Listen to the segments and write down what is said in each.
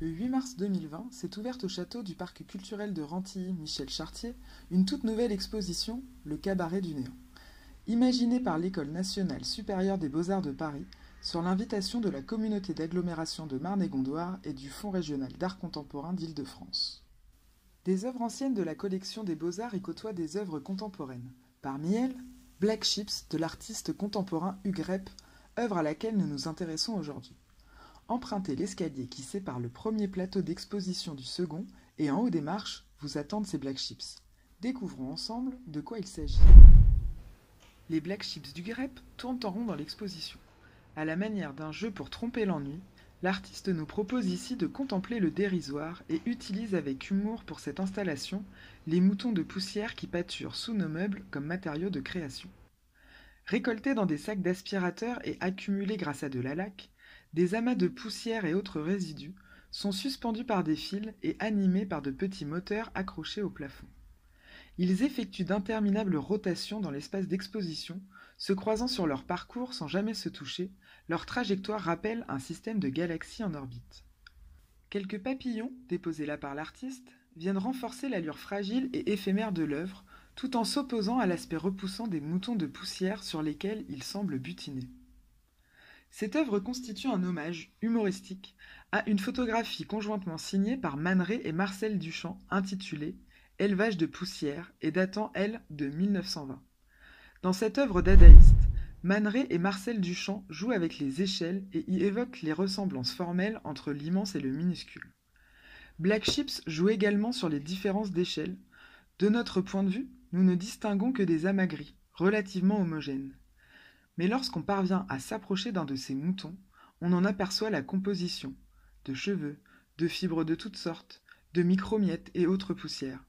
Le 8 mars 2020 s'est ouverte au château du parc culturel de Rentilly-Michel Chartier une toute nouvelle exposition, le Cabaret du Néant. Imaginée par l'École nationale supérieure des beaux-arts de Paris, sur l'invitation de la communauté d'agglomération de Marne-et-Gondoire et du Fonds régional d'art contemporain d'Île-de-France. Des œuvres anciennes de la collection des beaux-arts y côtoient des œuvres contemporaines. Parmi elles, Black Ships de l'artiste contemporain Hugues Repp, œuvre à laquelle nous nous intéressons aujourd'hui. Empruntez l'escalier qui sépare le premier plateau d'exposition du second et en haut des marches vous attendent ces Black Ships. Découvrons ensemble de quoi il s'agit. Les Black Ships d'Hugues Repp tournent en rond dans l'exposition. À la manière d'un jeu pour tromper l'ennui, l'artiste nous propose ici de contempler le dérisoire et utilise avec humour pour cette installation les moutons de poussière qui pâturent sous nos meubles comme matériaux de création. Récoltés dans des sacs d'aspirateur et accumulés grâce à de la laque, des amas de poussière et autres résidus sont suspendus par des fils et animés par de petits moteurs accrochés au plafond. Ils effectuent d'interminables rotations dans l'espace d'exposition, se croisant sur leur parcours sans jamais se toucher, leur trajectoire rappelle un système de galaxies en orbite. Quelques papillons, déposés là par l'artiste, viennent renforcer l'allure fragile et éphémère de l'œuvre, tout en s'opposant à l'aspect repoussant des moutons de poussière sur lesquels ils semblent butiner. Cette œuvre constitue un hommage humoristique à une photographie conjointement signée par Man Ray et Marcel Duchamp intitulée « Élevage de poussière » et datant, elle, de 1920. Dans cette œuvre dadaïste, Man Ray et Marcel Duchamp jouent avec les échelles et y évoquent les ressemblances formelles entre l'immense et le minuscule. Black Ships joue également sur les différences d'échelle. De notre point de vue, nous ne distinguons que des amas gris, relativement homogènes. Mais lorsqu'on parvient à s'approcher d'un de ces moutons, on en aperçoit la composition, de cheveux, de fibres de toutes sortes, de micromiettes et autres poussières.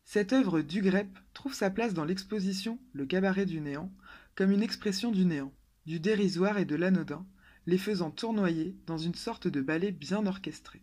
Cette œuvre d'Hugues Repp trouve sa place dans l'exposition Le Cabaret du Néant comme une expression du néant, du dérisoire et de l'anodin, les faisant tournoyer dans une sorte de ballet bien orchestré.